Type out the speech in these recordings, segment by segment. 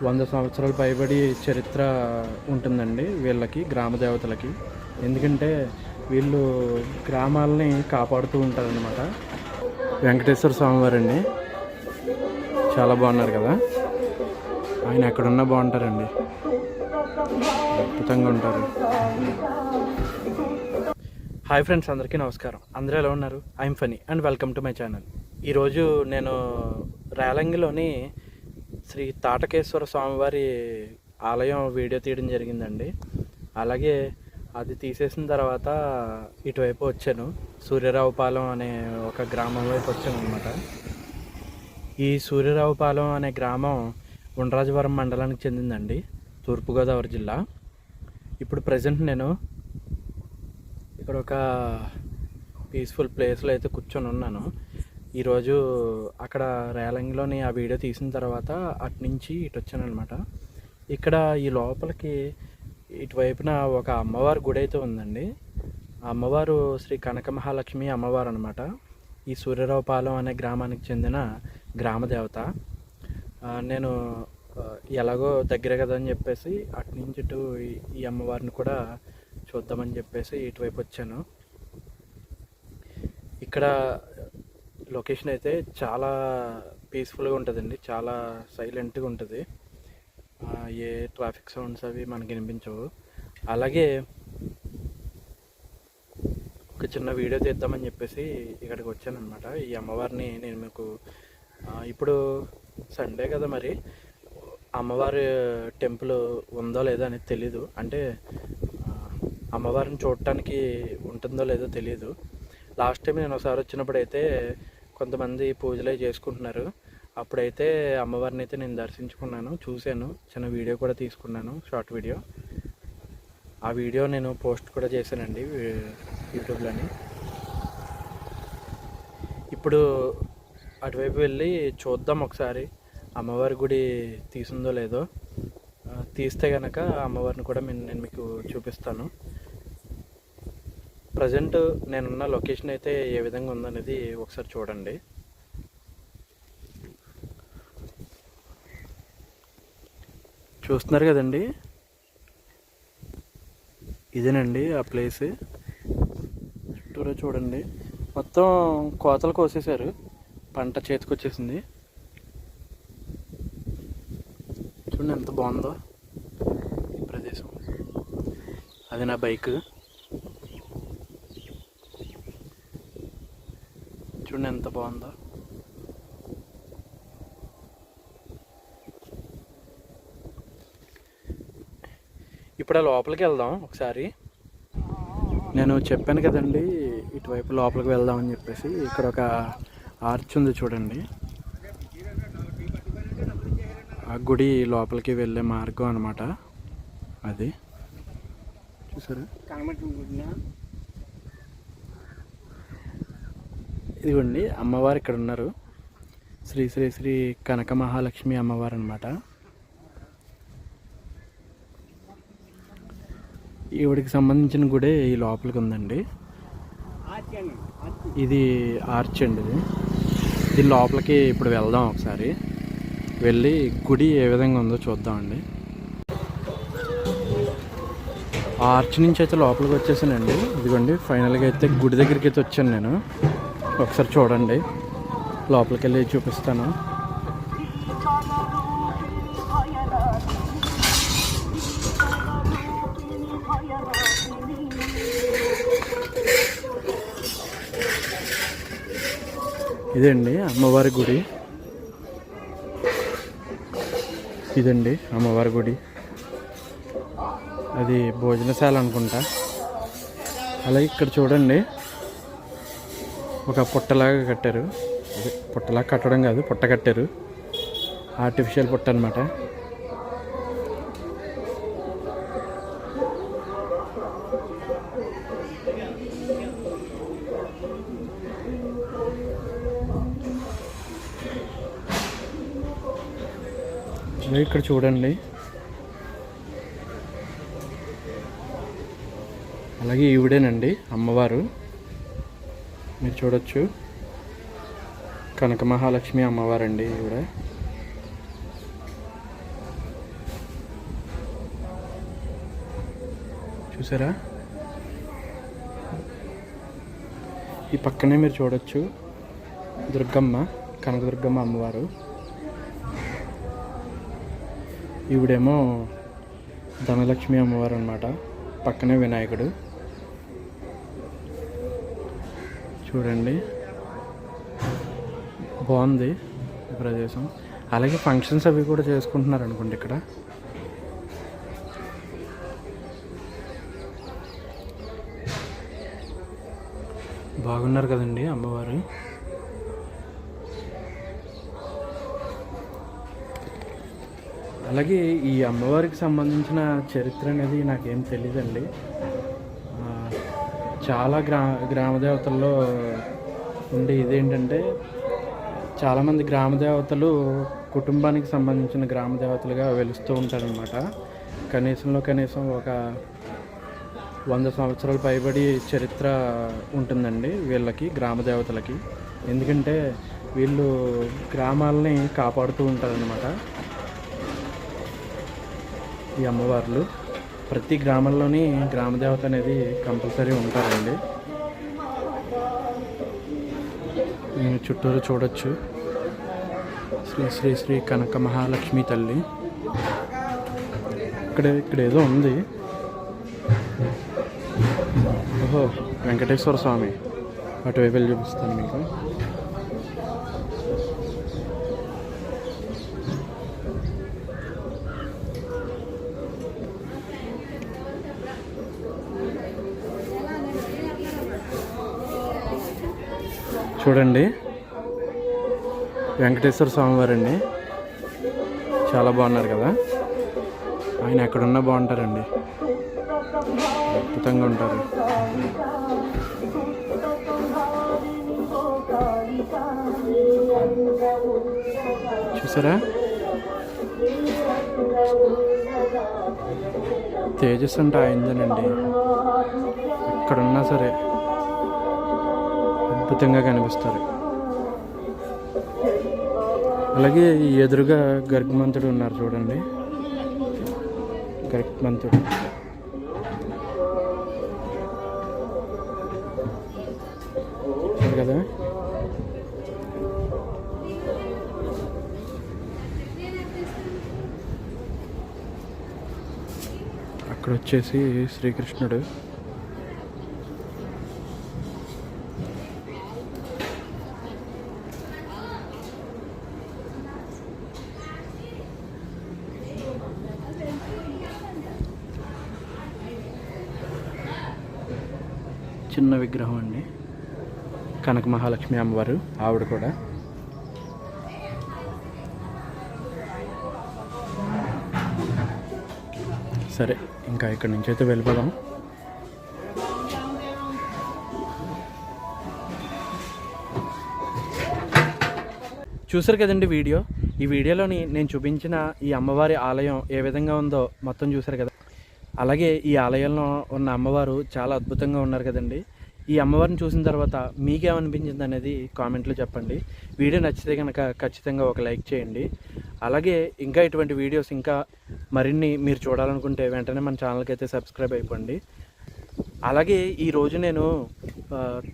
100 సంవత్సరాలు పైబడి చరిత్ర ఉంటుందండి వీళ్ళకి, గ్రామ దేవతలకి. ఎందుకంటే వీళ్ళు గ్రామాలని కాపాడుతూ ఉంటారనమాట. వెంకటేశ్వర స్వామివారండి, చాలా బాగున్నారు కదా. ఆయన ఎక్కడున్నా బాగుంటారండి, అద్భుతంగా ఉంటారు. హాయ్ ఫ్రెండ్స్, అందరికీ నమస్కారం. అందరూ ఎలా ఉన్నారు? I'm Phani and welcome to my channel. ఈరోజు నేను రేలంగిలోని శ్రీ తాటకేశ్వర స్వామివారి ఆలయం వీడియో తీయడం జరిగిందండి. అలాగే అది తీసేసిన తర్వాత ఇటువైపు వచ్చాను, సూర్యరావుపాలెం అనే ఒక గ్రామం వైపు వచ్చాను అనమాట. ఈ సూర్యరావుపాలెం అనే గ్రామం ఉండ్రాజవరం మండలానికి చెందిందండి, తూర్పుగోదావరి జిల్లా. ఇప్పుడు ప్రజెంట్ నేను ఇక్కడ ఒక పీస్ఫుల్ ప్లేస్లో అయితే కూర్చొని ఉన్నాను. ఈరోజు అక్కడ రేలంగిలోని ఆ వీడియో తీసిన తర్వాత అటు నుంచి ఇటు వచ్చాను అనమాట. ఇక్కడ ఈ లోపలికి ఇటువైపున ఒక అమ్మవారి గుడి అయితే ఉందండి. ఆ అమ్మవారు శ్రీ కనక మహాలక్ష్మి అమ్మవారు అనమాట. ఈ సూర్యరావుపాలెం అనే గ్రామానికి చెందిన గ్రామ దేవత. నేను ఎలాగో దగ్గర కదా అని చెప్పేసి అటు నుంచి ఇటు ఈ అమ్మవారిని కూడా చూద్దామని చెప్పేసి ఇటువైపు వచ్చాను. ఇక్కడ లొకేషన్ అయితే చాలా పీస్ఫుల్గా ఉంటుందండి, చాలా సైలెంట్గా ఉంటుంది. ఏ ట్రాఫిక్ సౌండ్స్ అవి మనకి వినిపించవు. అలాగే ఒక చిన్న వీడియో తీద్దామని చెప్పేసి ఇక్కడికి వచ్చాను అనమాట. ఈ అమ్మవారిని నేను మీకు ఇప్పుడు సండే కదా, మరి అమ్మవారి టెంపుల్ ఉందో లేదో అనేది తెలీదు. అంటే అమ్మవారిని చూడటానికి ఉంటుందో లేదో తెలియదు. లాస్ట్ టైం నేను ఒకసారి వచ్చినప్పుడు అయితే కొంతమంది పూజలు చేసుకుంటున్నారు. అప్పుడైతే అమ్మవారిని అయితే నేను దర్శించుకున్నాను, చూశాను, చిన్న వీడియో కూడా తీసుకున్నాను, షార్ట్ వీడియో. ఆ వీడియో నేను పోస్ట్ కూడా చేశానండి యూట్యూబ్లోని. ఇప్పుడు అటువైపు వెళ్ళి చూద్దాం ఒకసారి అమ్మవారి గుడి తీసిందో లేదో. తీస్తే కనుక అమ్మవారిని కూడా నేను మీకు చూపిస్తాను. ప్రజెంట్ నేనున్న లొకేషన్ అయితే ఏ విధంగా ఉందనేది ఒకసారి చూడండి. చూస్తున్నారు కదండి, ఇదేనండి ఆ ప్లేస్. చుట్టూరా చూడండి, మొత్తం కోతలు కోసేశారు, పంట చేతికొచ్చేసింది. చూడండి ఎంత బాగుందో ఈ ప్రదేశం. అది నా బైక్. చూడండి ఎంత బాగుందో. ఇప్పుడు ఆ లోపలికి వెళ్దాం ఒకసారి. నేను చెప్పాను కదండి ఇటువైపు లోపలికి వెళ్దామని చెప్పేసి. ఇక్కడ ఒక ఆర్చ్ ఉంది చూడండి, ఆ గుడి లోపలికి వెళ్ళే మార్గం అన్నమాట అది. చూసారా, ఇదిగోండి అమ్మవారు ఇక్కడ ఉన్నారు. శ్రీ శ్రీ శ్రీ కనక మహాలక్ష్మి అమ్మవారు అనమాట. ఈవిడికి సంబంధించిన గుడే ఈ లోపలికి ఉందండి. ఇది ఆర్చ్ అండి. దీని లోపలికి ఇప్పుడు వెళ్దాం ఒకసారి, వెళ్ళి గుడి ఏ విధంగా ఉందో చూద్దామండి. ఆ ఆర్చ్ నుంచి అయితే లోపలికి వచ్చేసానండి. ఇదిగోండి ఫైనల్గా అయితే గుడి దగ్గరికి అయితే వచ్చాను నేను. ఒకసారి చూడండి, లోపలికి వెళ్ళి చూపిస్తాను. ఇదండి అమ్మవారి గుడి. ఇదండి అమ్మవారి గుడి. అది భోజనశాల అనుకుంటా. అలాగే ఇక్కడ చూడండి ఒక పుట్టలాగా కట్టారు. పుట్టలాగా కట్టడం కాదు, పుట్ట కట్టారు, ఆర్టిఫిషియల్ పుట్ట అనమాట. ఇక్కడ చూడండి, అలాగే ఈవిడేనండి అమ్మవారు, మీరు చూడొచ్చు. కనక మహాలక్ష్మి అమ్మవారండి ఈవిడ. చూసారా? ఈ పక్కనే మీరు చూడొచ్చు దుర్గమ్మ, కనకదుర్గమ్మ అమ్మవారు. ఈవిడేమో ధనలక్ష్మి అమ్మవారు అన్నమాట. పక్కనే వినాయకుడు. చూడండి, బాగుంది ఈ ప్రదేశం. అలాగే ఫంక్షన్స్ అవి కూడా చేసుకుంటున్నారు అనుకోండి ఇక్కడ. బాగున్నారు కదండి అమ్మవారు. అలాగే ఈ అమ్మవారికి సంబంధించిన చరిత్ర అనేది నాకేం తెలియదండి. చాలా గ్రామదేవతల్లో ఉండే ఇదేంటంటే, చాలామంది గ్రామదేవతలు కుటుంబానికి సంబంధించిన గ్రామదేవతలుగా వెలుస్తూ ఉంటారనమాట. కనీసం ఒక 100 సంవత్సరాల పైబడి చరిత్ర ఉంటుందండి వీళ్ళకి, గ్రామదేవతలకి. ఎందుకంటే వీళ్ళు గ్రామాలని కాపాడుతూ ఉంటారనమాట. ఈ అమ్మవార్లు ప్రతి గ్రామంలోని గ్రామదేవత అనేది కంపల్సరీ ఉంటారండి. నేను చుట్టూరు చూడొచ్చు శ్రీ శ్రీ శ్రీ కనక మహాలక్ష్మి తల్లి. ఇక్కడ ఏదో ఉంది. ఓహో, వెంకటేశ్వర స్వామి. అటువైపు వెళ్ళి చూపిస్తాను మీకు. చూడండి, వెంకటేశ్వర స్వామి వారండి. చాలా బాగున్నారు కదా. ఆయన ఎక్కడున్నా బాగుంటారండి, అద్భుతంగా ఉంటారు. చూసారా? తేజస్ అంటే ఆయనదేనండి. ఎక్కడున్నా సరే అద్భుతంగా కనిపిస్తారు. అలాగే ఈ ఎదురుగా గర్గమంతుడు ఉన్నారు చూడండి. గర్గమంతుడు కదా. అక్కడ వచ్చేసి శ్రీకృష్ణుడు. చిన్న విగ్రహం అండి, కనక మహాలక్ష్మి అమ్మవారు. ఆవిడ కూడా సరే. ఇంకా ఇక్కడి నుంచి అయితే వెళ్ళిపోదాం. చూసారు కదండి వీడియో. ఈ వీడియోలోని నేను చూపించిన ఈ అమ్మవారి ఆలయం ఏ విధంగా ఉందో మొత్తం చూసారు కదా. అలాగే ఈ ఆలయంలో ఉన్న అమ్మవారు చాలా అద్భుతంగా ఉన్నారు కదండి. ఈ అమ్మవారిని చూసిన తర్వాత మీకేమనిపించింది అనేది కామెంట్లో చెప్పండి. వీడియో నచ్చితే కనుక ఖచ్చితంగా ఒక లైక్ చేయండి. అలాగే ఇంకా ఇటువంటి వీడియోస్ ఇంకా మరిన్ని మీరు చూడాలనుకుంటే వెంటనే మన ఛానల్కి అయితే సబ్స్క్రైబ్ అయిపోండి. అలాగే ఈరోజు నేను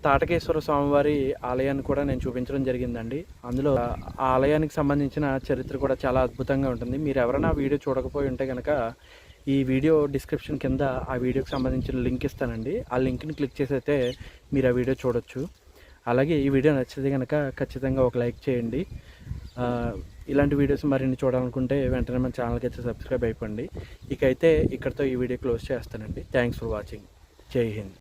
తాటకేశ్వర స్వామివారి ఆలయాన్ని కూడా నేను చూపించడం జరిగిందండి. అందులో ఆ ఆలయానికి సంబంధించిన చరిత్ర కూడా చాలా అద్భుతంగా ఉంటుంది. మీరు ఎవరైనా వీడియో చూడకపోయి ఉంటే కనుక ఈ వీడియో డిస్క్రిప్షన్ కింద ఆ వీడియోకి సంబంధించిన లింక్ ఇస్తానండి. ఆ లింక్ని క్లిక్ చేసి అయితే మీరు ఆ వీడియో చూడొచ్చు. అలాగే ఈ వీడియో నచ్చితే కనుక ఖచ్చితంగా ఒక లైక్ చేయండి. ఇలాంటి వీడియోస్ మరిన్ని చూడాలనుకుంటే వెంటనే మన ఛానల్కి అయితే సబ్స్క్రైబ్ అయిపోండి. ఇకైతే ఇక్కడితో ఈ వీడియో క్లోజ్ చేస్తానండి. Thanks for watching. జై హింద్.